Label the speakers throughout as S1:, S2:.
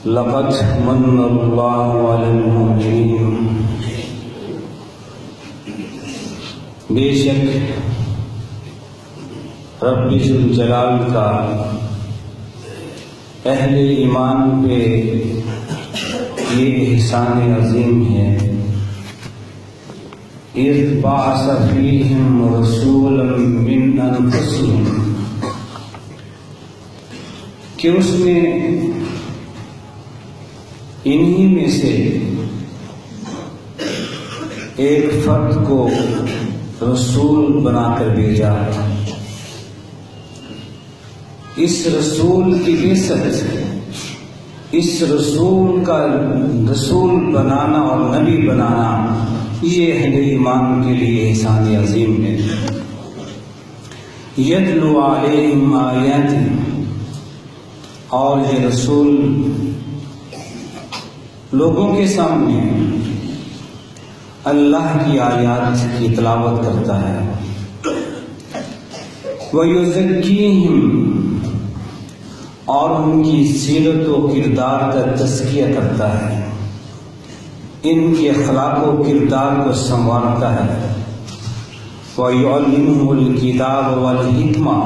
S1: لقد من اللہ علی المؤمنین، بے شک رب ذوالجلال کا اہل ایمان پہ یہ احسان عظیم ہے۔ اذ بعث فیہم رسولا من انفسہم، کہ اس نے انہی میں سے ایک فرد کو رسول بنا کر بھیجا۔ اس رسول کی بعثت، اس رسول کا رسول بنانا اور نبی بنانا، یہ اہل ایمان کے لیے احسان عظیم ہے۔ یتلو علیہم آیات، اور یہ رسول لوگوں کے سامنے اللہ کی آیات کی تلاوت کرتا ہے۔ وَيُزَكِّيهِمْ، اور ان کی سیرت و کردار کا تزکیہ کرتا ہے، ان کے اخلاق و کردار کو سنوارتا ہے۔ وَيُعَلِّمُهُ الْكِتَابَ وَالْحِکْمَةَ،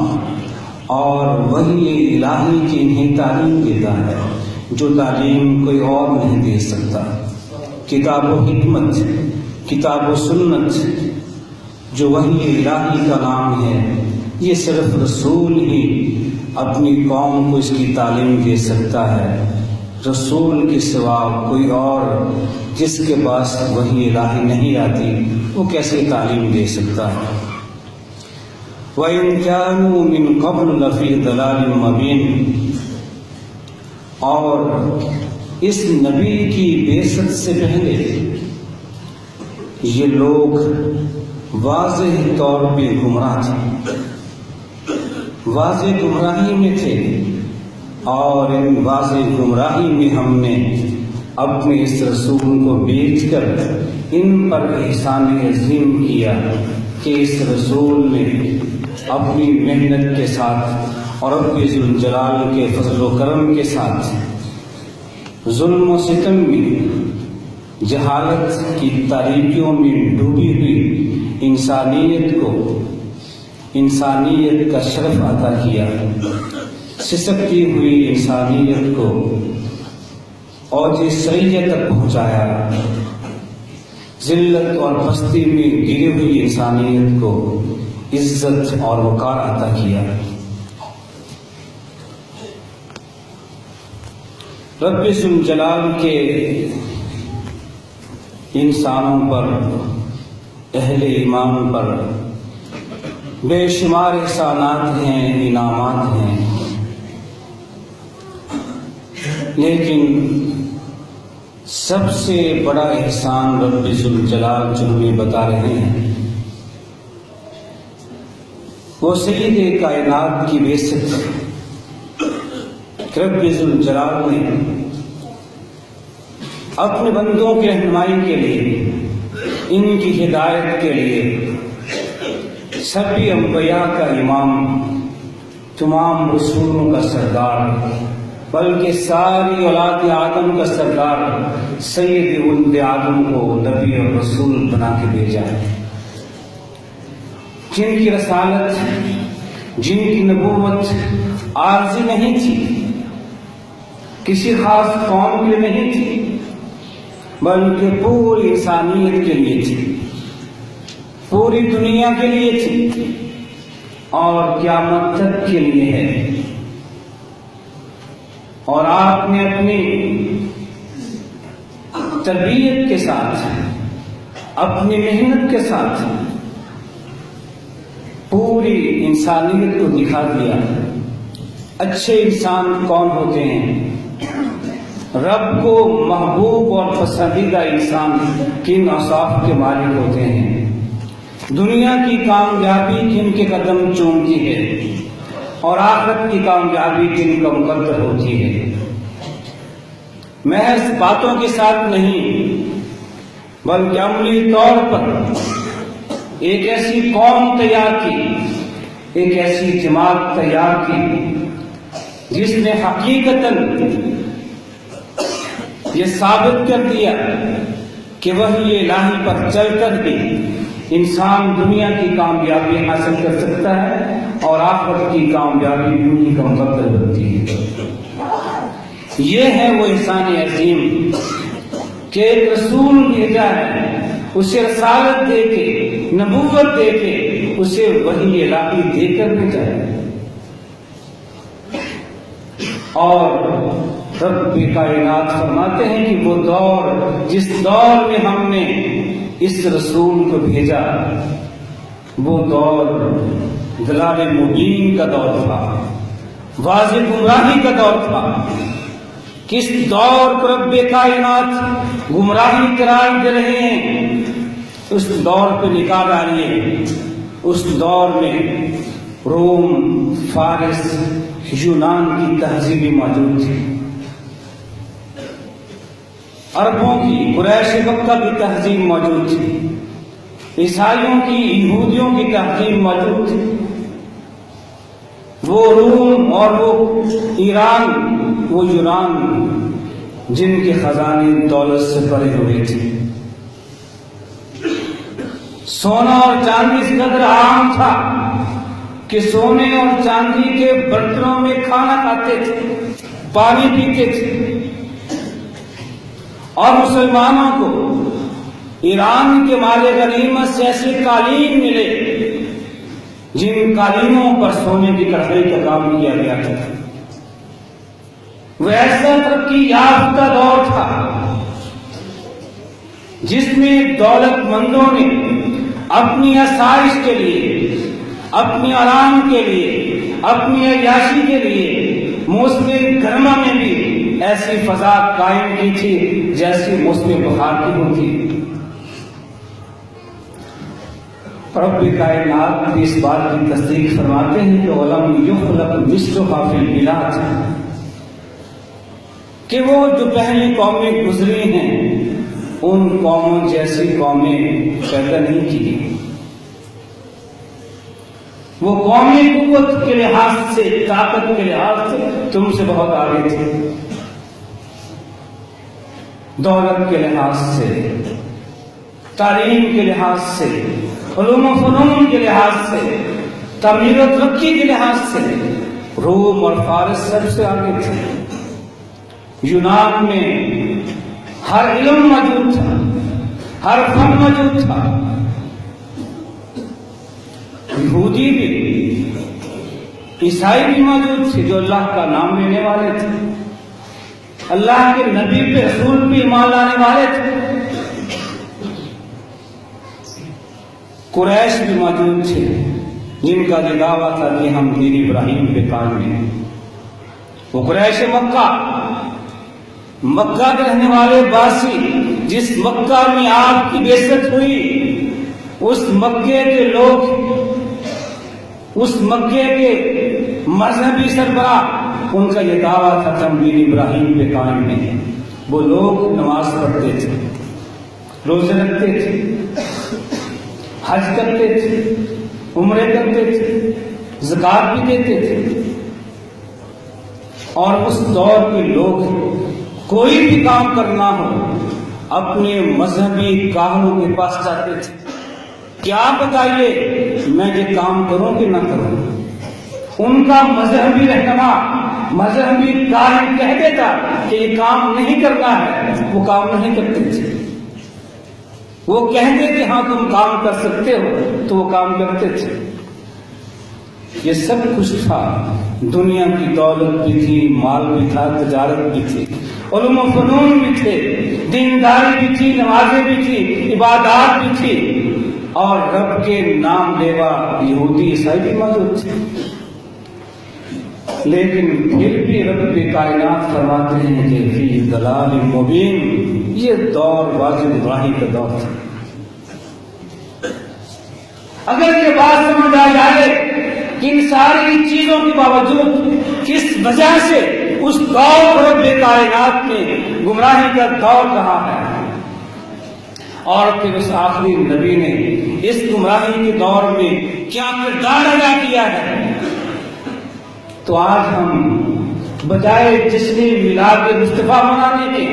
S1: اور وحی الہی کی انہیں تعلیم دیتا ہے جو تعلیم کوئی اور نہیں دے سکتا۔ کتاب و حکمت، کتاب و سنت، جو وحی الہی کا نام ہے، یہ صرف رسول ہی اپنی قوم کو اس کی تعلیم دے سکتا ہے۔ رسول کے سوا کوئی اور جس کے پاس وحی الہی نہیں آتی، وہ کیسے تعلیم دے سکتا ہے؟ وَإِن كَانُوا مِن قَبْلُ لَفِي ضَلَالٍ مُّبِينٍ، اور اس نبی کی بعثت سے پہلے یہ لوگ واضح طور پہ گمراہ تھے، واضح گمراہی میں تھے، اور ان واضح گمراہی میں ہم نے اپنے اس رسول کو بھیج کر ان پر احسان عظیم کیا کہ اس رسول نے اپنی محنت کے ساتھ اور رب ذوالجلال کے فضل و کرم کے ساتھ ظلم و ستم میں، جہالت کی تاریکیوں میں ڈوبی ہوئی انسانیت کا شرف عطا کیا، سسکتی ہوئی انسانیت کو اوج سریہ تک پہنچایا، ذلت اور پستی میں گری ہوئی انسانیت کو عزت اور وقار عطا کیا۔ رب ذوالجلال کے انسانوں پر، اہل ایمان پر بے شمار احسانات ہیں، انعامات ہیں، لیکن سب سے بڑا احسان رب ذوالجلال جو ہمیں بتا رہے ہیں، وہ سید کائنات کی بعثت۔ رب ذوالجلال نے اپنے بندوں کی رہنمائی کے لیے، ان کی ہدایت کے لیے سبھی انبیاء کا امام، تمام رسولوں کا سردار، بلکہ ساری اولاد آدم کا سردار سید ولد آدم کو نبی اور رسول بنا کے بھیجا ہے، جن کی رسالت، جن کی نبوت عارضی نہیں تھی، کسی خاص قوم کے لیے نہیں تھی، بلکہ پوری انسانیت کے لیے تھی، پوری دنیا کے لیے تھی، اور قیامت تک کے لیے ہے۔ اور آپ نے اپنی تربیت کے ساتھ، اپنی محنت کے ساتھ پوری انسانیت کو دکھا دیا اچھے انسان کون ہوتے ہیں، رب کو محبوب اور پسندیدہ انسان کن اوصاف کے مالک ہوتے ہیں، دنیا کی کامیابی کن کے قدم چومتی ہے، اور آخرت کی کامیابی کن کا مقدر ہوتی ہے۔ محض باتوں کے ساتھ نہیں، بلکہ عملی طور پر ایک ایسی قوم تیار کی، ایک ایسی جماعت تیار کی جس نے حقیقتاً یہ ثابت کر دیا کہ وحی الہی پر چل کر بھی انسان دنیا کی کامیابی حاصل کر سکتا ہے اور آخرت کی کامیابی دنیا کا مقدر بنتی ہے۔ یہ ہے وہ احسان عظیم کہ ایک رسول بھیجا ہے، اسے رسالت دے کے، نبوت دے کے، اسے وحی الہی دے کر بھیجا ہے۔ اور رب کائنات فرماتے ہیں کہ وہ دور، جس دور میں ہم نے اس رسول کو بھیجا، وہ دور ضلال مبین کا دور تھا، واضح گمراہی کا دور تھا۔ کس دور کو رب کائنات گمراہی قرار دے رہے ہیں، اس دور پہ نکال ڈالیے۔ اس دور میں روم، فارس، یونان کی تہذیبیں موجود تھی، عربوں کی، قریش مکہ کی تہذیب موجود تھی، عیسائیوں کی، یہودیوں کی تہذیب موجود تھی۔ وہ روم اور وہ ایران، وہ یونان جن کے خزانے دولت سے بھرے ہوئے تھے۔ سونا اور چاندی اس قدر عام تھا کہ سونے اور چاندی کے برتنوں میں کھانا کھاتے تھے، پانی پیتے تھے۔ اور مسلمانوں کو ایران کے مال غنیمت سے ایسے قالین ملے جن قالینوں پر سونے کی کڑھائی کا کام کیا گیا تھا۔ وہ ایسا ترقی یافتہ دور تھا جس میں دولت مندوں نے اپنی آسائش کے لیے، اپنی آرام کے لیے، اپنی عیاشی کے لیے موسم گرما میں بھی ایسی فضا قائم کی تھی جیسی موسم بہار کی ہوتی۔ رب کائنات بھی اس بات کی تصدیق فرماتے ہیں کہ وَلَمْ يُخْلَقْ مِثْلُهَا فِي الْبِلَادِ، کہ وہ جو پہلی قومیں گزری ہیں ان قوموں جیسی قومیں پیدا نہیں کی۔ وہ قومی قوت کے لحاظ سے، طاقت کے لحاظ سے تم سے بہت آگے تھے، دولت کے لحاظ سے، تعلیم کے لحاظ سے، علوم و فنون کے لحاظ سے، تعمیر و ترقی کے لحاظ سے روم اور فارس سب سے آگے تھے۔ یونان میں ہر علم موجود تھا، ہر فن موجود تھا۔ یہودی بھی، عیسائی بھی موجود تھے جو اللہ کا نام لینے والے تھے، اللہ کے نبی پہ، رسول پہ ایمان لانے والے تھے۔ قریش بھی موجود تھے جن کا یہ دعویٰ تھا کہ ہم دین ابراہیم پہ قائم ہیں۔ وہ قریش مکہ، مکہ کے رہنے والے باسی، جس مکہ میں آپ کی بعثت ہوئی، اس مکے کے لوگ، اس مکے کے مذہبی سربراہ، ان کا یہ دعویٰ تھا کہ ہم دین ابراہیم پہ قائم نہیں ہیں۔ وہ لوگ نماز پڑھتے تھے، روزے رکھتے تھے، حج کرتے تھے، عمرے کرتے تھے، زکات بھی دیتے تھے۔ اور اس دور کے لوگ کوئی بھی کام کرنا ہو اپنے مذہبی کاہنوں کے پاس جاتے تھے کہ آپ بتائیے میں یہ کام کروں کہ نہ کروں۔ ان کا مذہبی رہنما، مذہبی کاہن کہہ دیتا کہ یہ کام نہیں کرنا ہے، وہ کام نہیں کرتے تھے۔ وہ کہتے کہ ہاں تم کام کر سکتے ہو تو وہ کام کرتے تھے۔ یہ سب کچھ تھا، دنیا کی دولت بھی تھی، مال بھی تھا، تجارت بھی تھی، علوم و فنون بھی تھے، دینداری بھی تھی، نمازیں بھی تھی، عبادات بھی تھی، اور رب کے نام لیوا یہودی عیسائی بھی موجود تھے۔ لیکن پھر بھی رب کائنات فرماتے ہیں کہ فی ضلال مبین، یہ دور واضح گمراہی کا دور تھا۔ اگر یہ بات سمجھ آ جائے کہ ان ساری چیزوں کے باوجود کس وجہ سے اس دور کو رب کائنات نے گمراہی کا دور کہا ہے، اور پھر اس آخری نبی نے اس گمراہی کے دور میں کیا کردار ادا کیا ہے، تو آج ہم بجائے جشن میلاد مصطفیٰ منانے کے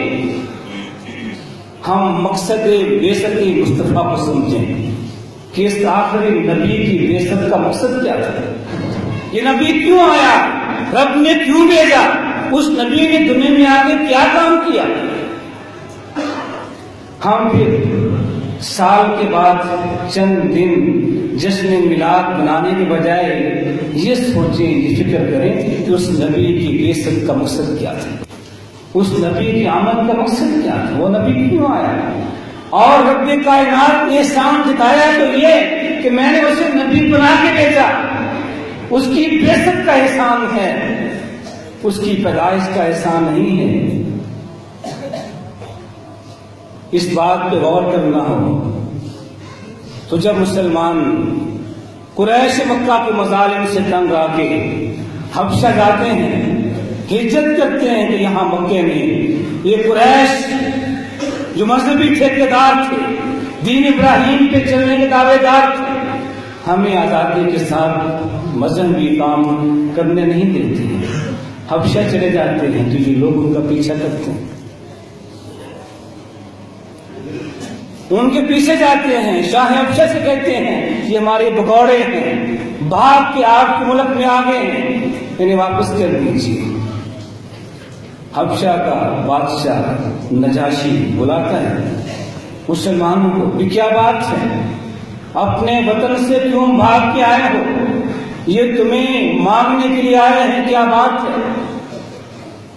S1: ہم مقصد بعثت مصطفیٰ کو سمجھیں کہ اس آخری نبی کی بعثت کا مقصد کیا تھا، یہ نبی کیوں آیا، رب نے کیوں بھیجا، اس نبی نے دنیا میں آ کے کیا کام کیا۔ ہم پھر سال کے بعد چند دن جشن میلاد منانے کے بجائے یہ سوچیں، یہ فکر کریں کہ اس نبی کی بعثت کا مقصد کیا تھا، اس نبی کی آمد کا مقصد کیا تھا، وہ نبی کیوں آیا۔ اور رب کائنات نے احسان جتایا تو یہ کہ میں نے اسے نبی بنا کے بھیجا، اس کی بعثت کا احسان ہے، اس کی پیدائش کا احسان نہیں ہے۔ اس بات پہ غور کرنا ہو تو جب مسلمان قریش مکہ کے مظالم سے تنگ آ کے حبشہ جاتے ہیں، ہجرت کرتے ہیں کہ یہاں مکے میں یہ قریش جو مذہبی ٹھیکیدار تھے، دین ابراہیم پہ چلنے کے دعوے دار تھے، ہمیں آزادی کے ساتھ مذہبی کام کرنے نہیں دیتے ہیں، حبشہ چلے جاتے ہیں تو یہ لوگ ان کا پیچھا کرتے ہیں، ان کے پیچھے جاتے ہیں، شاہ حبشہ سے کہتے ہیں یہ ہمارے بگوڑے ہیں، بھاگ کے آپ کے ملک میں آ گئے ہیں، انہیں واپس کر دیجیے۔ حبشہ کا بادشاہ نجاشی بلاتا ہے مسلمانوں کو، بھی کیا بات ہے، اپنے وطن سے کیوں بھاگ کے آئے ہو، یہ تمہیں مانگنے کے لیے آئے ہیں، کیا بات ہے۔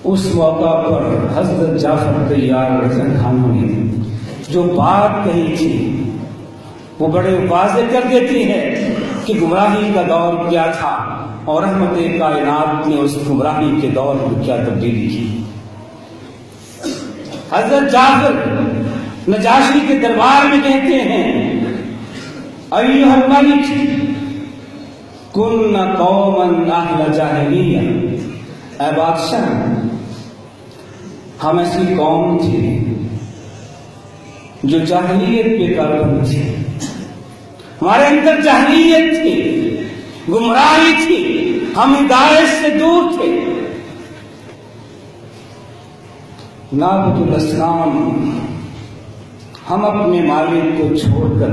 S1: اس موقع پر حضرت جعفر طیار رضی اللہ عنہ نے جو بات کہی تھی وہ بڑے واضح کر دیتی ہے کہ گمراہی کا دور کیا تھا اور رحمت کائنات نے اس گمراہی کے دور میں کیا تبدیلی کی۔ حضرت جعفر نجاشی کے دربار میں کہتے ہیں، ایھا الملک کن قوما اہل جاہلیہ، اے بادشاہ ہم ایسی قوم تھی جو جاہلیت پہ کاربند تھی، ہمارے اندر جاہلیت تھی، گمراہی تھی، ہم ہدایت سے دور تھے۔ نعبد الاسلام، ہم اپنے مالک کو چھوڑ کر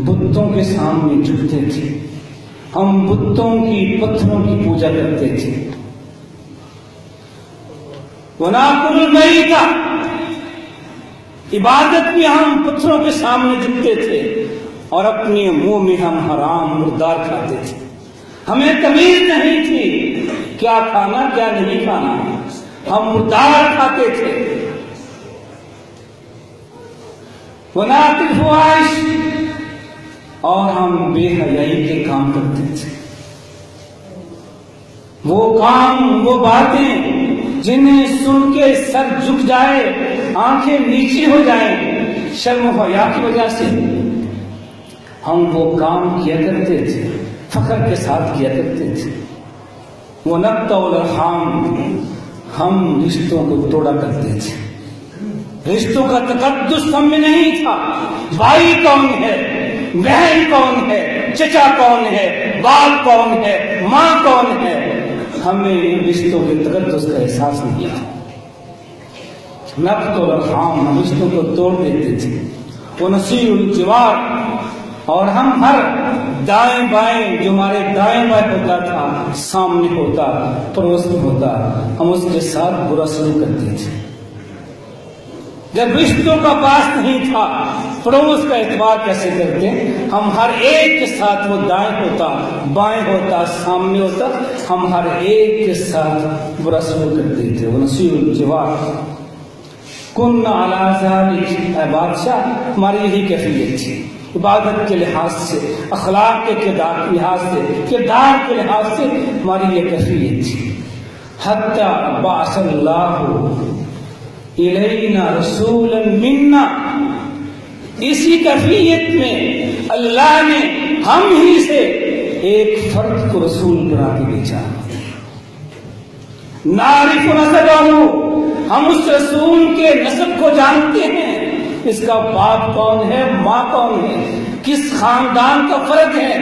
S1: بتوں کے سامنے جھکتے تھے، ہم بتوں کی پتھروں کی پوجا کرتے تھے۔ وَنَأْكُلُ الْمَيْتَ، عبادت میں ہم پتھروں کے سامنے جھکتے تھے اور اپنے منہ میں ہم حرام مردار کھاتے تھے، ہمیں تمیز نہیں تھی کیا کھانا کیا نہیں کھانا، ہم مردار کھاتے تھے۔ وَنَأْتِي الْفَوَاحِشَ، اور ہم بے حیائی کے کام کرتے تھے، وہ کام وہ باتیں جنہیں سن کے سر جھک جائے، آنکھیں نیچی ہو جائیں شرم و حیا کی وجہ سے، ہم وہ کام کیا کرتے تھے، فخر کے ساتھ کیا کرتے تھے۔ وَنَقْطَعُ الْأَرْحَامَ، ہم رشتوں کو توڑا کرتے تھے، رشتوں کا تقدس ہم میں نہیں تھا، بھائی کون ہے، بہن کون ہے، چچا کون ہے، باپ کون ہے، ماں کون ہے، ہمیں رشتوں کے تقدس کا احساس نہیں تھا۔ نقد الارحام، ہم رشتوں کو توڑ دیتے تھے۔ ونسیء الجوار، اور ہم ہر دائیں بائیں جو ہمارے دائیں بائیں ہوتا تھا، سامنے ہوتا، پڑوس میں ہوتا، ہم اس کے ساتھ برا سلوک کرتے تھے۔ جب رشتوں کا پاس نہیں تھا، پڑوس کا اعتبار کیسے کرتے، ہم ہر ایک کے ساتھ، وہ دائیں ہوتا، بائیں ہوتا، سامنے ہوتا، ہم ہر ایک کے ساتھ برا سلوک کرتے تھے۔ ونسیء الجوار کن علی ذلک، اے بادشاہ ہماری یہی کیفیت تھی، عبادت کے لحاظ سے، اخلاق کے کردار کے لحاظ سے، کردار کے لحاظ سے ہماری یہ کیفیت تھی۔ حتی بعث اللہ الینا رسولا منا، اسی کیفیت میں اللہ نے ہم ہی سے ایک فرد کو رسول بنا کے بھیجا۔ نعرف نسبہ، ہم اس رسول کے نسب کو جانتے ہیں، اس کا باپ کون ہے، ماں کون ہے، کس خاندان کا فرد ہے،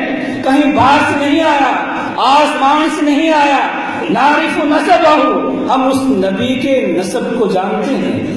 S1: کہیں باہر سے نہیں آیا، آسمان سے نہیں آیا۔ نعرف نسبہ، ہم اس نبی کے نسب کو جانتے ہیں،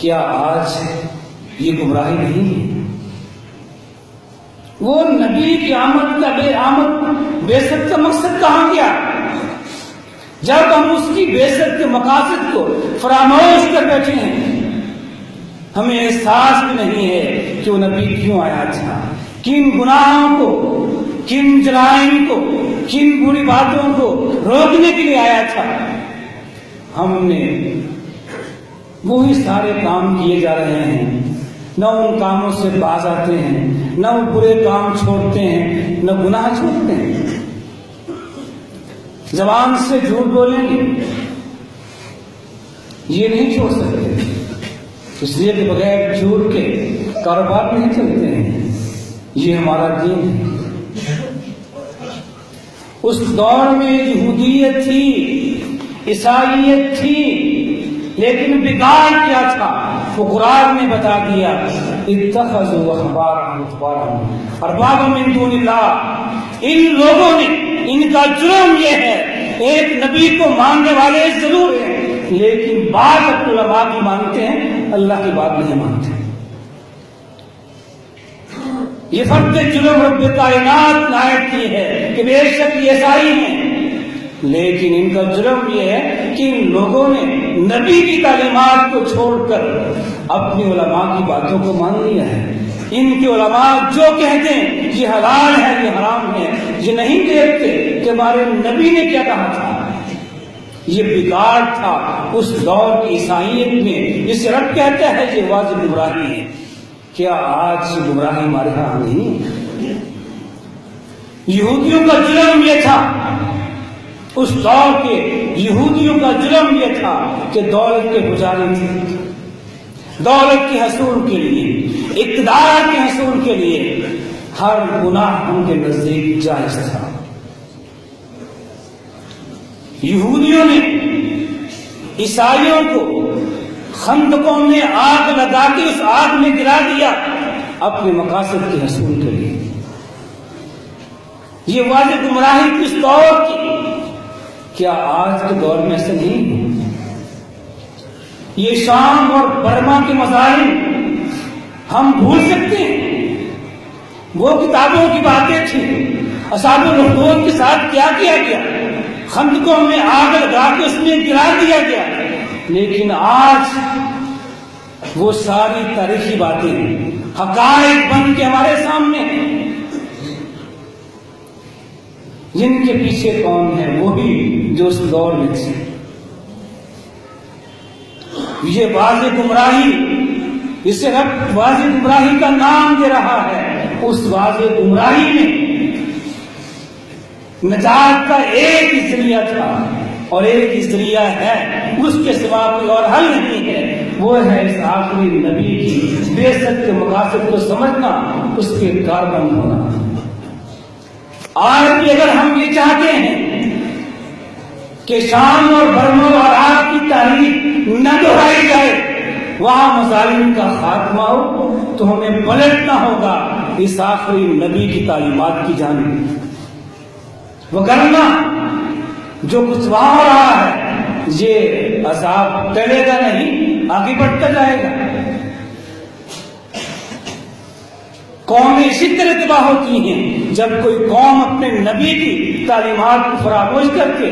S1: کیا آج یہ گمراہی نہیں ہے؟ وہ نبی کی آمد بعثت کا مقصد کہاں گیا؟ جب ہم اس کی بعثت کے مقاصد کو فراموش کر بیٹھے ہیں، ہمیں احساس بھی نہیں ہے کہ وہ نبی کیوں آیا تھا، کن گناہوں کو، کن جرائم کو، کن بری باتوں کو روکنے کے لیے آیا تھا۔ ہم نے وہی سارے کام کیے جا رہے ہیں، نہ ان کاموں سے باز آتے ہیں، نہ وہ برے کام چھوڑتے ہیں، نہ گناہ چھوڑتے ہیں۔ زبان سے جھوٹ بولیں گے، یہ نہیں چھوڑ سکتے، اس لیے کہ بغیر جھوٹ کے کاروبار نہیں چلتے ہیں، یہ ہمارا دین ہے۔ اس دور میں یہودیت تھی، عیسائیت تھی، لیکن بگاڑ کیا تھا وہ قرآن نے بتا دیا، اتخذوا احبارهم اربابا من دون اللہ۔ ان لوگوں نے، ان کا جرم یہ ہے، ایک نبی کو ماننے والے ضرور ہیں، لیکن بعض علماء کی مانتے ہیں، اللہ کی بات نہیں مانتے۔ یہ فرد جرم رب کائنات نائب کی ہے کہ بے شک یہ عیسائی ہیں، لیکن ان کا جرم یہ ہے کہ ان لوگوں نے نبی کی تعلیمات کو چھوڑ کر اپنی علماء کی باتوں کو مان لیا ہے۔ ان کے علماء جو کہتے ہیں یہ حلال ہے، یہ حرام ہے، یہ نہیں دیکھتے کہ ہمارے نبی نے کیا کہا تھا۔ یہ بگاڑ تھا اس دور کی عیسائیت میں، جسے رب کہتا ہے یہ واضح گمراہی ہے۔ کیا آج گمراہی ہمارے ہاں نہیں؟ یہودیوں کا جرم یہ تھا، اس دور کے یہودیوں کا جرم یہ تھا کہ دولت کے پجاری تھے، دولت کے حصول کے لیے، اقتدار کے حصول کے لیے ہر گناہ ان کے نزدیک جائز تھا۔ یہودیوں نے عیسائیوں کو خندقوں میں آگ لگا کے اس آگ میں گرا دیا اپنے مقاصد کے حصول کے لیے۔ یہ واضح گمراہی کس دور کی؟ کیا آج کے دور میں ایسا نہیں ہے؟ یہ شام اور برما کے مظالم ہم بھول سکتے ہیں؟ وہ کتابوں کی باتیں تھیں، اصحاب الاخدود کے ساتھ کیا کیا گیا، خندقوں میں آگ لگا کے اس میں گرا دیا گیا، لیکن آج وہ ساری تاریخی باتیں حقائق بن کے ہمارے سامنے ہیں۔ جن کے پیچھے کون ہے؟ وہی جو اس دور میں تھے۔ یہ واضح گمراہی، اسے رب واضح گمراہی کا نام دے رہا ہے، اس واضح گمراہی میں نجات کا ایک ہی ذریعہ تھا اور ایک ہی ذریعہ ہے، اس کے سوا کوئی اور حل نہیں ہے، وہ ہے اس آخری نبی کی بعثت کے مقاصد کو سمجھنا، اس کے کاربن ہونا۔ آج بھی اگر ہم یہ چاہتے ہیں کہ شام اور برما اور آگ کی تاریخ نہ دہرائی جائے، وہاں مظالم کا خاتمہ ہو، تو ہمیں پلٹنا ہوگا اس آخری نبی کی تعلیمات کی جانب، وگرنہ جو کچھ وہاں ہو رہا ہے یہ عذاب ٹلے گا نہیں، آگے بڑھتا جائے گا۔ قومیں اسی طرح تباہ ہوتی ہیں جب کوئی قوم اپنے نبی کی تعلیمات کو فراموش کر کے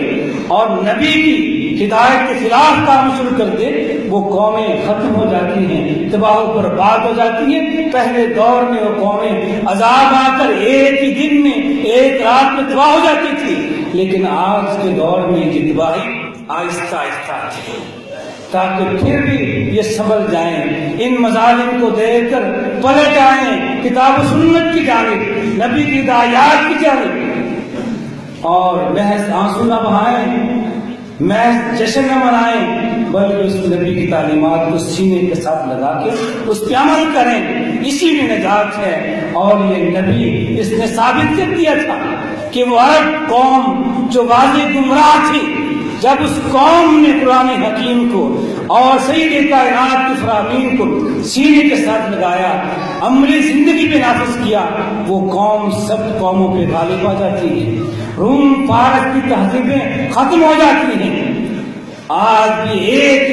S1: اور نبی کی ہدایت کے خلاف کام شروع کر دے، وہ قومیں ختم ہو جاتی ہیں، تباہ و برباد ہو جاتی ہیں۔ پہلے دور میں وہ قومیں عذاب آ کر ایک ہی دن میں، ایک رات میں تباہ ہو جاتی تھی، لیکن آج کے دور میں یہ تباہی آہستہ آہستہ، تاکہ پھر بھی یہ سنبھل جائیں، ان مظالم کو دیکھ کر پلٹ آئیں کتاب و سنت کی جانب، نبی کی ہدایات کی جانب، اور محض آنسو نہ بہائیں، محض جشن نہ منائیں، بلکہ اس نبی کی تعلیمات کو سینے کے ساتھ لگا کے اس پہ عمل کریں۔ اسی میں نجات ہے۔ اور یہ نبی اس نے ثابت کر دیا تھا کہ وہ عرب قوم جو واضح گمراہ تھی، جب اس قوم نے قرآن حکیم کو اور سید کائنات کی فرامین کو سینے کے ساتھ لگایا، عملی زندگی پہ نافذ کیا، وہ قوم سب قوموں پہ غالب آ جاتی ہے، روم فارس کی تہذیبیں ختم ہو جاتی ہیں۔ آج بھی ایک